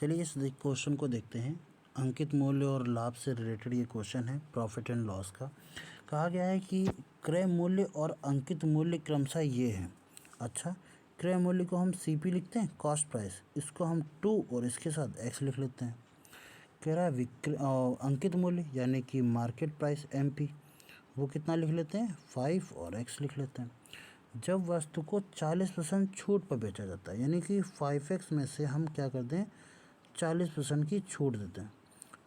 चलिए इस क्वेश्चन को देखते हैं। अंकित मूल्य और लाभ से रिलेटेड ये क्वेश्चन है प्रॉफिट एंड लॉस का। कहा गया है कि क्रय मूल्य और अंकित मूल्य क्रमशः ये हैं। अच्छा, क्रय मूल्य को हम CP लिखते हैं, कॉस्ट प्राइस, इसको हम 2 और इसके साथ X लिख लेते हैं। कह रहा है अंकित मूल्य यानी कि मार्केट प्राइस MP, वो कितना लिख लेते हैं 5 और X लिख लेते हैं। जब वस्तु को 40% छूट पर बेचा जाता है, यानी कि 5X में से हम क्या करते हैं 40% की छूट देते हैं।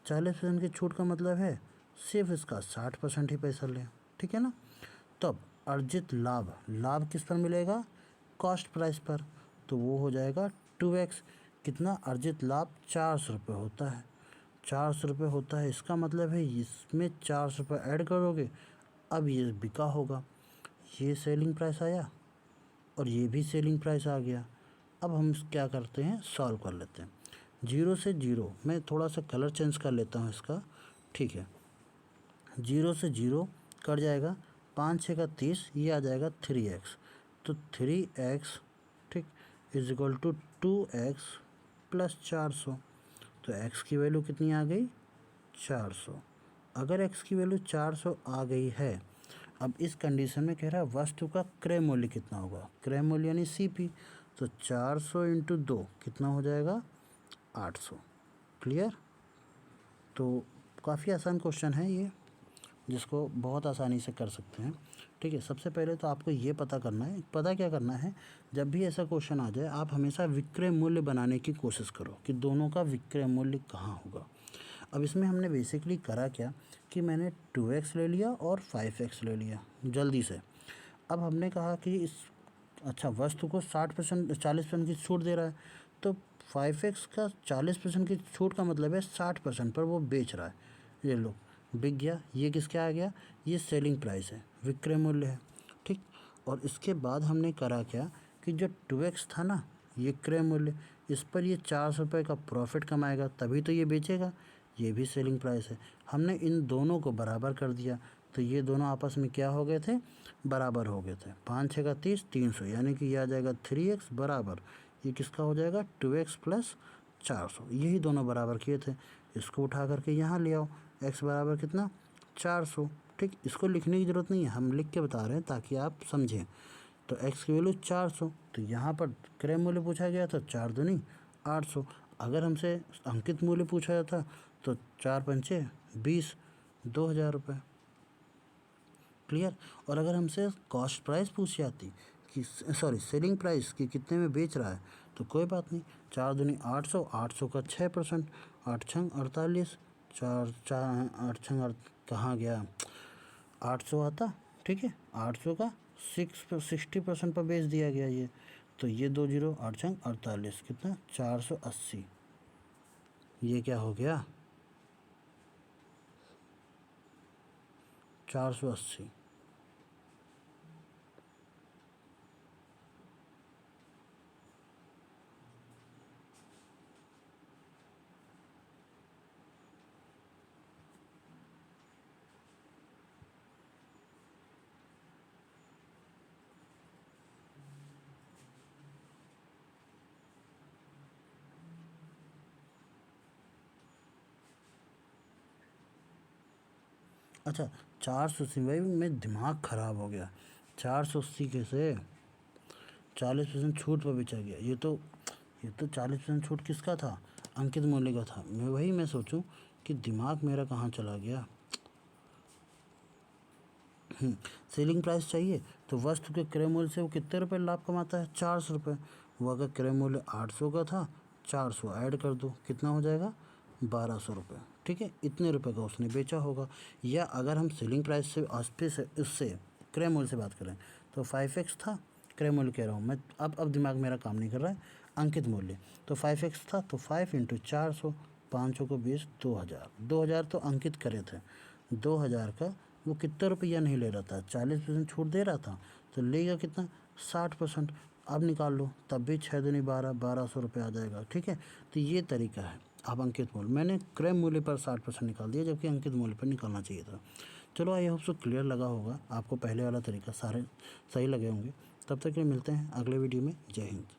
40% की छूट का मतलब है सिर्फ इसका 60% ही पैसा लें, ठीक है ना। तब अर्जित लाभ किस पर मिलेगा, कॉस्ट प्राइस पर, तो वो हो जाएगा 2X। कितना अर्जित लाभ 400 रुपये होता है, 400 रुपये होता है। इसका मतलब है इसमें 400 रुपये ऐड करोगे, अब ये बिका होगा, ये सेलिंग प्राइस आया और ये भी सेलिंग प्राइस आ गया। अब हम क्या करते हैं, सॉल्व कर लेते हैं। 0 से 0, मैं थोड़ा सा कलर चेंज कर लेता हूँ इसका, ठीक है। 0 से 0 कट जाएगा, 5 6 का 30, ये आ जाएगा 3X। तो 3X ठीक is equal to 2X plus 400। तो X की वैल्यू कितनी आ गई 400। अगर X की वैल्यू 400 आ गई है, अब इस कंडीशन में कह रहा है वस्तु का क्रय मूल्य कितना होगा, क्रय मूल्य यानी CP। तो 400 इंटू 2 कितना हो जाएगा 800। क्लियर। तो काफ़ी आसान क्वेश्चन है ये, जिसको बहुत आसानी से कर सकते हैं, ठीक है। सबसे पहले तो आपको ये पता करना है, पता क्या करना है, जब भी ऐसा क्वेश्चन आ जाए आप हमेशा विक्रय मूल्य बनाने की कोशिश करो कि दोनों का विक्रय मूल्य कहाँ होगा। अब इसमें हमने बेसिकली करा क्या कि मैंने 2X ले लिया और 5X ले लिया जल्दी से। अब हमने कहा कि इस अच्छा वस्तु को 40% की छूट दे रहा है, तो 5X का 40% की छूट का मतलब है 60% पर वो बेच रहा है। ये लो बिक गया, ये किसका आ गया, ये सेलिंग प्राइस है, विक्रय मूल्य है, ठीक। और इसके बाद हमने करा क्या कि जो 2X था ना, ये क्रय मूल्य, इस पर ये 400 रुपये का प्रॉफिट कमाएगा तभी तो ये बेचेगा, ये भी सेलिंग प्राइस है। हमने इन दोनों को बराबर कर दिया, तो ये दोनों आपस में क्या हो गए थे, बराबर हो गए थे। 5 6 का 30, 300, यानी कि ये आ जाएगा 3X बराबर, ये किसका हो जाएगा 2X प्लस 400। यही दोनों बराबर किए थे, इसको उठा करके यहाँ ले आओ, X बराबर कितना 400, ठीक। इसको लिखने की ज़रूरत नहीं है, हम लिख के बता रहे हैं ताकि आप समझें। तो X की वैल्यू 400, तो यहाँ पर क्रय मूल्य पूछा गया था 4 दूनी 800। अगर हमसे अंकित मूल्य पूछा जाता तो 4 पंचे 20, 2000 रुपये। क्लियर। और अगर हमसे कॉस्ट प्राइस पूछी जाती कि सेलिंग प्राइस कि कितने में बेच रहा है, तो कोई बात नहीं, 4 दूनी 800, 800 का 6%, 8 छंग 48, 8 छंग कहाँ गया 800 आता, ठीक है। 800 का 60% पर बेच दिया गया ये, तो ये 2 0, 8 छंग 48, कितना 480। ये क्या हो गया 480। अच्छा 480 भाई, में दिमाग ख़राब हो गया, 480 कैसे, 40% छूट पर बेचा गया। ये तो 40% छूट किसका था, अंकित मूल्य का था। मैं सोचूं कि दिमाग मेरा कहाँ चला गया। सेलिंग प्राइस चाहिए, तो वस्तु के क्रय मूल्य से वो कितने रुपए लाभ कमाता है 400 रुपये। वो अगर क्रय मूल्य 800 का था, 400 ऐड कर दो, कितना हो जाएगा 1200 रुपये, ठीक है। इतने रुपए का उसने बेचा होगा। या अगर हम सेलिंग प्राइस से उससे क्रय मूल्य से बात करें तो 5X था, क्रय मूल्य कह रहा हूँ मैं, अब दिमाग मेरा काम नहीं कर रहा है, अंकित मूल्य। तो 5X था, तो 5 इंटू 400, 500 को 20, 2000, 2000 तो अंकित करे थे। 2000 का वो कितना रुपया नहीं ले रहा था, 40% छूट दे रहा था, तो लेगा कितना 60%। अब निकाल लो, तब भी 6 दूनी 12, 1200 रुपये आ जाएगा, ठीक है। तो ये तरीका है। अब अंकित मूल्य, मैंने क्रय मूल्य पर 60% निकाल दिया, जबकि अंकित मूल्य पर निकालना चाहिए था। चलो आई होप सो क्लियर लगा होगा आपको, पहले वाला तरीका सारे सही लगे होंगे। तब तक के लिए मिलते हैं अगले वीडियो में। जय हिंद।